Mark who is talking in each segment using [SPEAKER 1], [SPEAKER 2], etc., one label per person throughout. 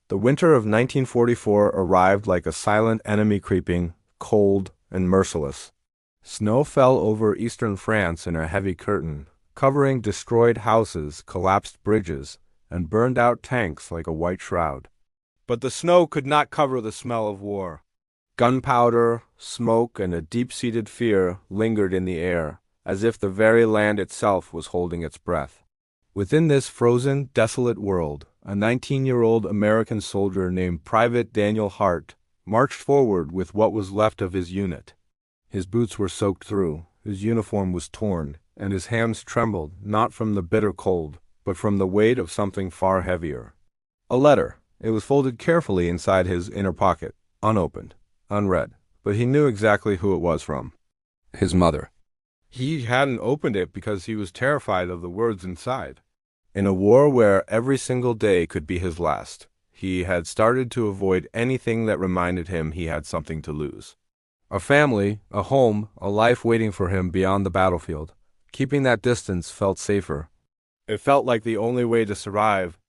[SPEAKER 1] The winter of 1944 arrived like a silent enemy creeping, cold and merciless. Snow fell over eastern France in a heavy curtain, covering destroyed houses, collapsed bridges, and burned-out tanks like a white shroud. But the snow could not cover the smell of war. Gunpowder, smoke, and a deep-seated fear lingered in the air, as if the very land itself was holding its breath. Within this frozen, desolate world, a 19-year-old American soldier named Private Daniel Hart marched forward with what was left of his unit. His boots were soaked through, his uniform was torn, and his hands trembled not from the bitter cold, but from the weight of something far heavier. A letter. It was folded carefully inside his inner pocket, unopened, unread, but he knew exactly who it was from. His mother. He hadn't opened it because he was terrified of the words inside. In a war where every single day could be his last, he had started to avoid anything that reminded him he had something to lose. A family, a home, a life waiting for him beyond the battlefield. Keeping that distance felt safer. It felt like the only way to survive.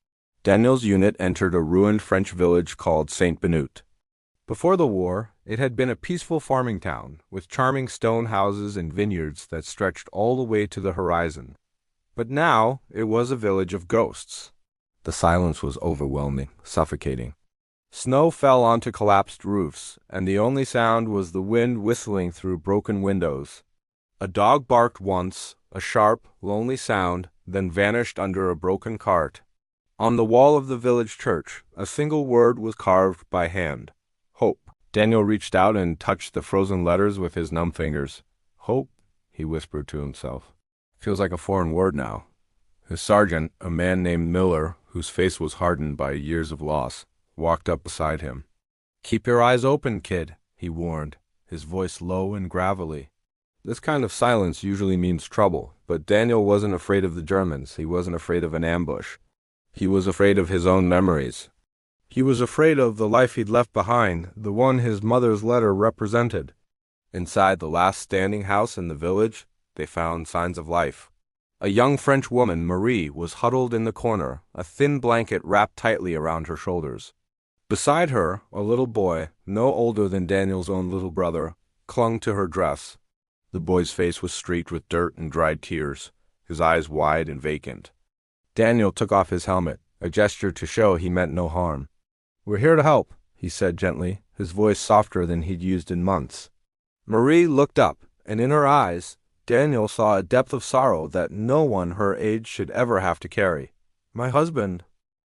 [SPEAKER 1] Daniel's unit entered a ruined French village called Saint Benoît. Before the war, it had been a peaceful farming town, with charming stone houses and vineyards that stretched all the way to the horizon. But now, it was a village of ghosts. The silence was overwhelming, suffocating. Snow fell onto collapsed roofs, and the only sound was the wind whistling through broken windows. A dog barked once, a sharp, lonely sound, then vanished under a broken cart. On the wall of the village church, a single word was carved by hand. Hope. Daniel reached out and touched the frozen letters with his numb fingers. Hope, he whispered to himself. Feels like a foreign word now. His sergeant, a man named Miller, whose face was hardened by years of loss, walked up beside him. Keep your eyes open, kid, he warned, his voice low and gravelly. This kind of silence usually means trouble, but Daniel wasn't afraid of the Germans. He wasn't afraid of an ambush. He was afraid of his own memories. He was afraid of the life he'd left behind, the one his mother's letter represented. Inside the last standing house in the village, they found signs of life. A young French woman, Marie, was huddled in the corner, a thin blanket wrapped tightly around her shoulders. Beside her, a little boy, no older than Daniel's own little brother, clung to her dress. The boy's face was streaked with dirt and dried tears, his eyes wide and vacant. Daniel took off his helmet, a gesture to show he meant no harm. "We're here to help," he said gently, his voice softer than he'd used in months. Marie looked up, and in her eyes, Daniel saw a depth of sorrow that no one her age should ever have to carry. "My husband."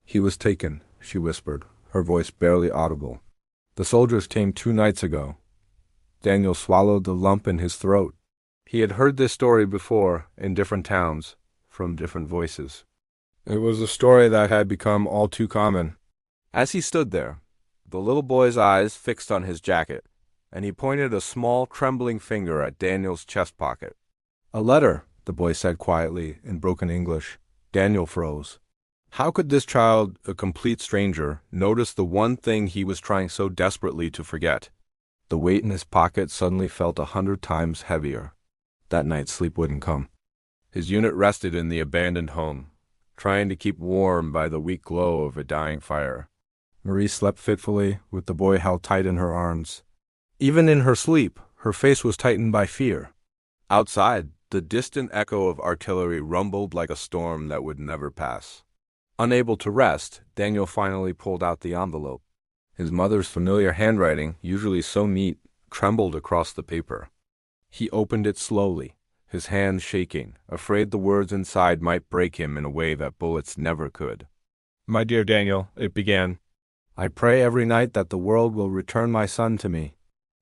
[SPEAKER 1] "He was taken," she whispered, her voice barely audible. "The soldiers came 2 nights ago." Daniel swallowed the lump in his throat. He had heard this story before, in different towns, from different voices. It was a story that had become all too common. As he stood there, the little boy's eyes fixed on his jacket, and he pointed a small, trembling finger at Daniel's chest pocket. "A letter," the boy said quietly, in broken English. Daniel froze. How could this child, a complete stranger, notice the one thing he was trying so desperately to forget? The weight in his pocket suddenly felt 100 times heavier. That night sleep wouldn't come. His unit rested in the abandoned home, trying to keep warm by the weak glow of a dying fire. Marie slept fitfully, with the boy held tight in her arms. Even in her sleep, her face was tightened by fear. Outside, the distant echo of artillery rumbled like a storm that would never pass. Unable to rest, Daniel finally pulled out the envelope. His mother's familiar handwriting, usually so neat, trembled across the paper. He opened it slowly, his hands shaking, afraid the words inside might break him in a way that bullets never could. "My dear Daniel," it began, "I pray every night that the world will return my son to me.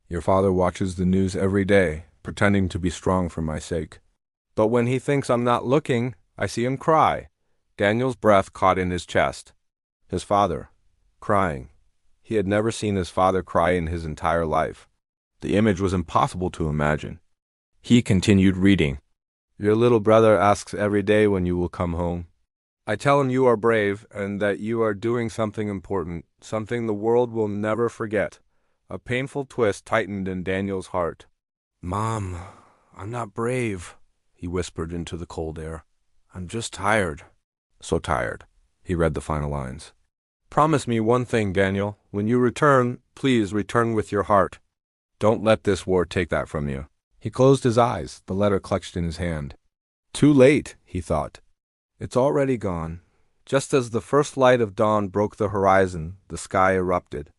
[SPEAKER 1] Your father watches the news every day, pretending to be strong for my sake. But when he thinks I'm not looking, I see him cry." Daniel's breath caught in his chest. His father, crying. He had never seen his father cry in his entire life. The image was impossible to imagine. He continued reading. "Your little brother asks every day when you will come home. I tell him you are brave and that you are doing something important, something the world will never forget." A painful twist tightened in Daniel's heart. "Mom, I'm not brave," he whispered into the cold air. "I'm just tired." So tired. He read the final lines. Promise me one thing, Daniel. When you return, please return with your heart. Don't let this war take that from you. He closed his eyes, the letter clutched in his hand. Too late, he thought. It's already gone. Just as the first light of dawn broke the horizon, the sky erupted.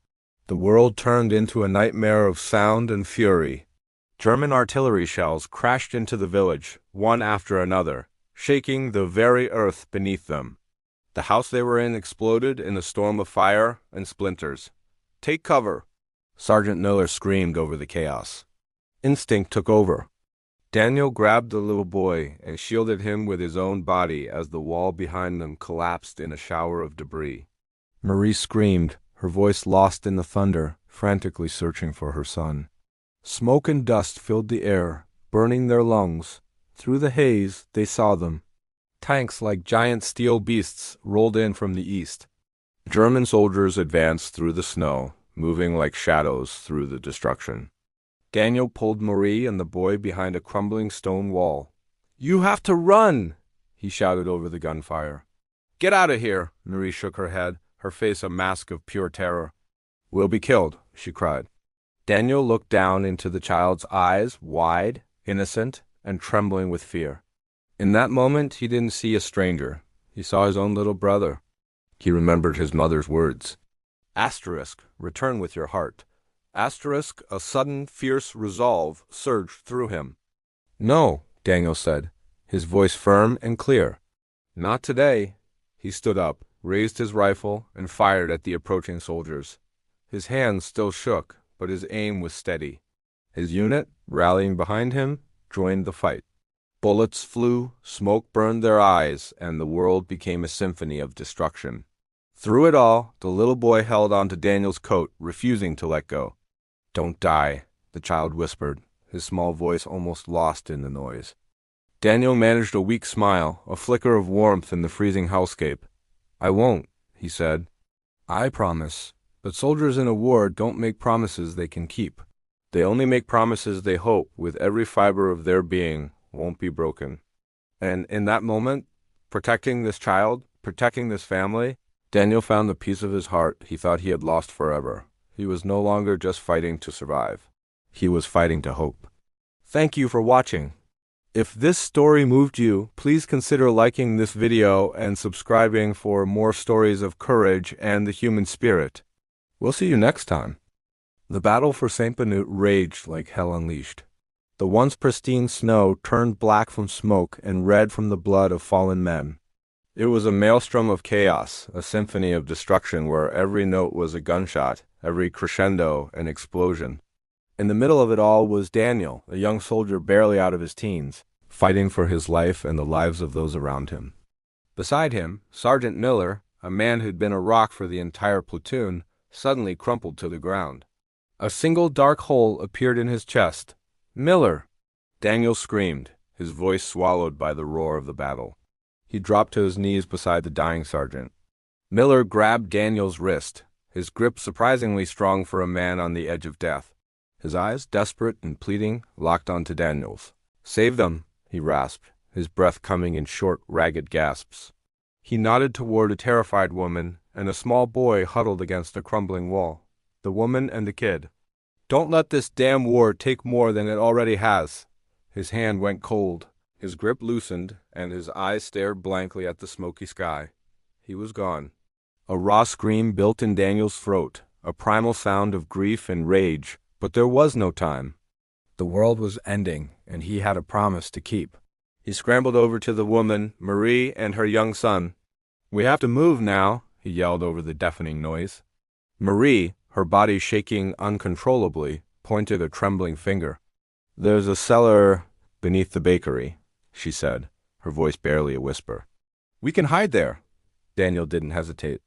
[SPEAKER 1] The world turned into a nightmare of sound and fury. German artillery shells crashed into the village, one after another, shaking the very earth beneath them. The house they were in exploded in a storm of fire and splinters. "Take cover!" Sergeant Miller screamed over the chaos. Instinct took over. Daniel grabbed the little boy and shielded him with his own body as the wall behind them collapsed in a shower of debris. Marie screamed, her voice lost in the thunder, frantically searching for her son. Smoke and dust filled the air, burning their lungs. Through the haze, they saw them. Tanks like giant steel beasts rolled in from the east. German soldiers advanced through the snow, moving like shadows through the destruction. Daniel pulled Marie and the boy behind a crumbling stone wall. "You have to run!" he shouted over the gunfire. "Get out of here!" Marie shook her head, her face a mask of pure terror. "We'll be killed," she cried. Daniel looked down into the child's eyes, wide, innocent, and trembling with fear. In that moment, he didn't see a stranger. He saw his own little brother. He remembered his mother's words. Asterisk, return with your heart. Asterisk, a sudden, fierce resolve surged through him. "No," Daniel said, his voice firm and clear. "Not today." He stood up, raised his rifle, and fired at the approaching soldiers. His hands still shook, but his aim was steady. His unit, rallying behind him, joined the fight. Bullets flew, smoke burned their eyes, and the world became a symphony of destruction. Through it all, the little boy held onto Daniel's coat, refusing to let go. "Don't die," the child whispered, his small voice almost lost in the noise. Daniel managed a weak smile, a flicker of warmth in the freezing hellscape. "I won't," he said. "I promise. But soldiers in a war don't make promises they can keep. They only make promises they hope, with every fiber of their being, won't be broken." And in that moment, protecting this child, protecting this family, Daniel found the peace of his heart he thought he had lost forever. He was no longer just fighting to survive. He was fighting to hope. Thank you for watching. If this story moved you, please consider liking this video and subscribing for more stories of courage and the human spirit. We'll see you next time. The battle for St. Benut raged like hell unleashed. The once pristine snow turned black from smoke and red from the blood of fallen men. It was a maelstrom of chaos, a symphony of destruction where every note was a gunshot, every crescendo an explosion. In the middle of it all was Daniel, a young soldier barely out of his teens, fighting for his life and the lives of those around him. Beside him, Sergeant Miller, a man who'd been a rock for the entire platoon, suddenly crumpled to the ground. A single dark hole appeared in his chest. "Miller!" Daniel screamed, his voice swallowed by the roar of the battle. He dropped to his knees beside the dying sergeant. Miller grabbed Daniel's wrist, his grip surprisingly strong for a man on the edge of death. His eyes, desperate and pleading, locked onto Daniel's. "Save them," he rasped, his breath coming in short, ragged gasps. He nodded toward a terrified woman and a small boy huddled against a crumbling wall. The woman and the kid. "Don't let this damn war take more than it already has." His hand went cold. His grip loosened, and his eyes stared blankly at the smoky sky. He was gone. A raw scream built in Daniel's throat, a primal sound of grief and rage, but there was no time. The world was ending, and he had a promise to keep. He scrambled over to the woman, Marie, and her young son. "We have to move now," he yelled over the deafening noise. Marie, her body shaking uncontrollably, pointed a trembling finger. "There's a cellar beneath the bakery," she said, her voice barely a whisper. "We can hide there." Daniel didn't hesitate.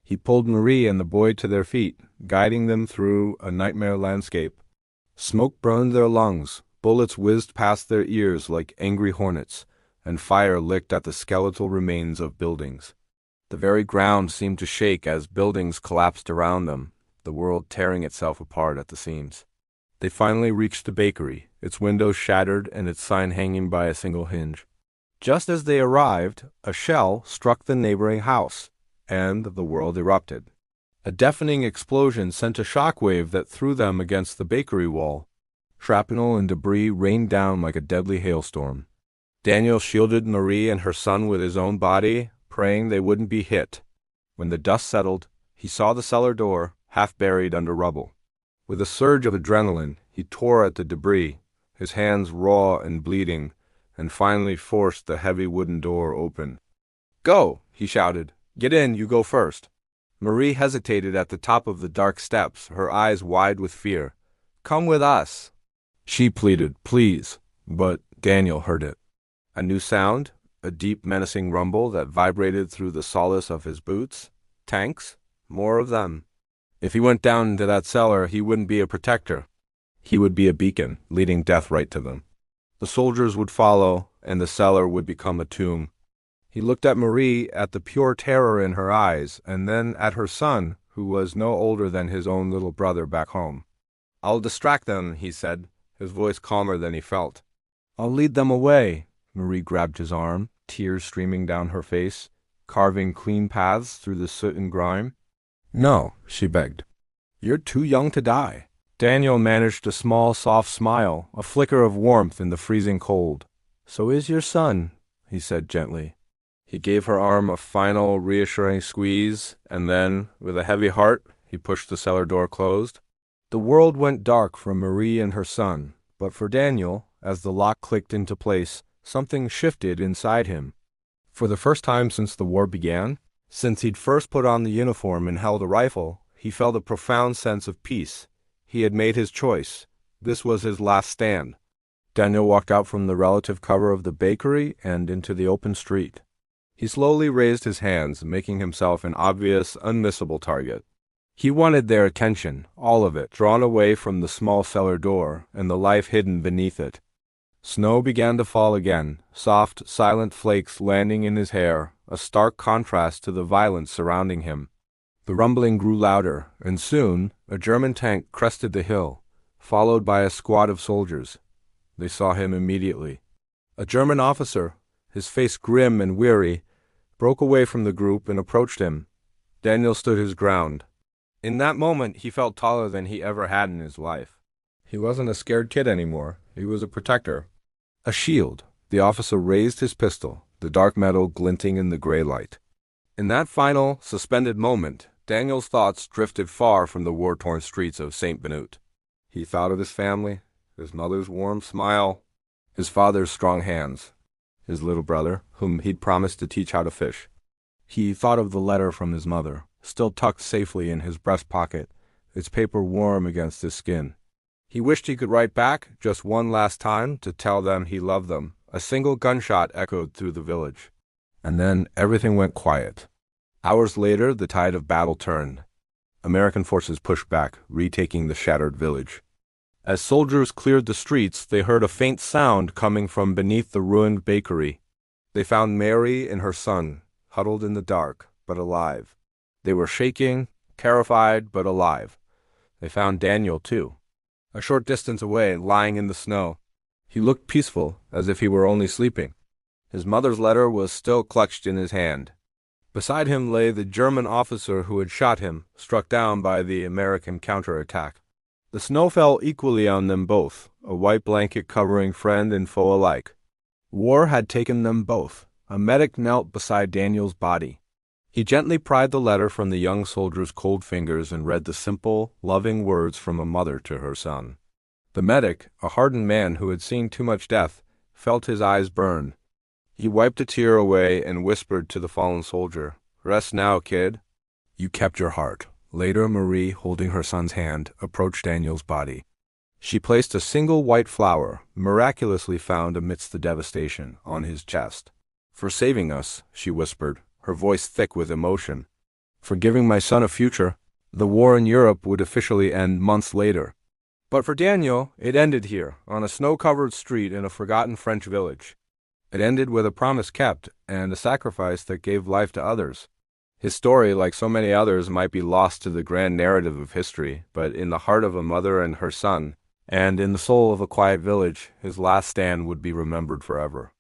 [SPEAKER 1] He pulled Marie and the boy to their feet, guiding them through a nightmare landscape. Smoke burned their lungs, bullets whizzed past their ears like angry hornets, and fire licked at the skeletal remains of buildings. The very ground seemed to shake as buildings collapsed around them, the world tearing itself apart at the seams. They finally reached the bakery, its windows shattered and its sign hanging by a single hinge. Just as they arrived, a shell struck the neighboring house, and the world erupted. A deafening explosion sent a shockwave that threw them against the bakery wall. Shrapnel and debris rained down like a deadly hailstorm. Daniel shielded Marie and her son with his own body, praying they wouldn't be hit. When the dust settled, he saw the cellar door, half buried under rubble. With a surge of adrenaline, he tore at the debris, his hands raw and bleeding, and finally forced the heavy wooden door open. "Go!" he shouted. "Get in, you go first." Marie hesitated at the top of the dark steps, her eyes wide with fear. "Come with us," she pleaded, "please." But Daniel heard it. A new sound, a deep menacing rumble that vibrated through the soles of his boots. Tanks? More of them. If he went down into that cellar, he wouldn't be a protector. He would be a beacon, leading death right to them. The soldiers would follow, and the cellar would become a tomb. He looked at Marie, at the pure terror in her eyes, and then at her son, who was no older than his own little brother back home. "I'll distract them," he said, his voice calmer than he felt. "I'll lead them away." Marie grabbed his arm, tears streaming down her face, carving clean paths through the soot and grime. "No," she begged. "You're too young to die." Daniel managed a small, soft smile, a flicker of warmth in the freezing cold. "So is your son," he said gently. He gave her arm a final, reassuring squeeze, and then, with a heavy heart, he pushed the cellar door closed. The world went dark for Marie and her son, but for Daniel, as the lock clicked into place, something shifted inside him. For the first time since the war began, since he'd first put on the uniform and held a rifle, he felt a profound sense of peace. He had made his choice. This was his last stand. Daniel walked out from the relative cover of the bakery and into the open street. He slowly raised his hands, making himself an obvious, unmissable target. He wanted their attention, all of it, drawn away from the small cellar door and the life hidden beneath it. Snow began to fall again, soft, silent flakes landing in his hair, a stark contrast to the violence surrounding him. The rumbling grew louder, and soon a German tank crested the hill, followed by a squad of soldiers. They saw him immediately. A German officer, his face grim and weary, broke away from the group and approached him. Daniel stood his ground. In that moment, he felt taller than he ever had in his life. He wasn't a scared kid anymore. He was a protector. A shield. The officer raised his pistol, the dark metal glinting in the gray light. In that final, suspended moment, Daniel's thoughts drifted far from the war-torn streets of St. Benut. He thought of his family, his mother's warm smile, his father's strong hands, his little brother, whom he'd promised to teach how to fish. He thought of the letter from his mother, still tucked safely in his breast pocket, its paper warm against his skin. He wished he could write back just one last time to tell them he loved them. A single gunshot echoed through the village. And then everything went quiet. Hours later, the tide of battle turned. American forces pushed back, retaking the shattered village. As soldiers cleared the streets, they heard a faint sound coming from beneath the ruined bakery. They found Mary and her son, huddled in the dark, but alive. They were shaking, terrified, but alive. They found Daniel, too, a short distance away, lying in the snow. He looked peaceful, as if he were only sleeping. His mother's letter was still clutched in his hand. Beside him lay the German officer who had shot him, struck down by the American counterattack. The snow fell equally on them both, a white blanket covering friend and foe alike. War had taken them both. A medic knelt beside Daniel's body. He gently pried the letter from the young soldier's cold fingers and read the simple, loving words from a mother to her son. The medic, a hardened man who had seen too much death, felt his eyes burn. He wiped a tear away and whispered to the fallen soldier, "Rest now, kid. You kept your heart." Later, Marie, holding her son's hand, approached Daniel's body. She placed a single white flower, miraculously found amidst the devastation, on his chest. "For saving us," she whispered, her voice thick with emotion. "For giving my son a future." The war in Europe would officially end months later. But for Daniel, it ended here, on a snow-covered street in a forgotten French village. It ended with a promise kept and a sacrifice that gave life to others. His story, like so many others, might be lost to the grand narrative of history, but in the heart of a mother and her son, and in the soul of a quiet village, his last stand would be remembered forever.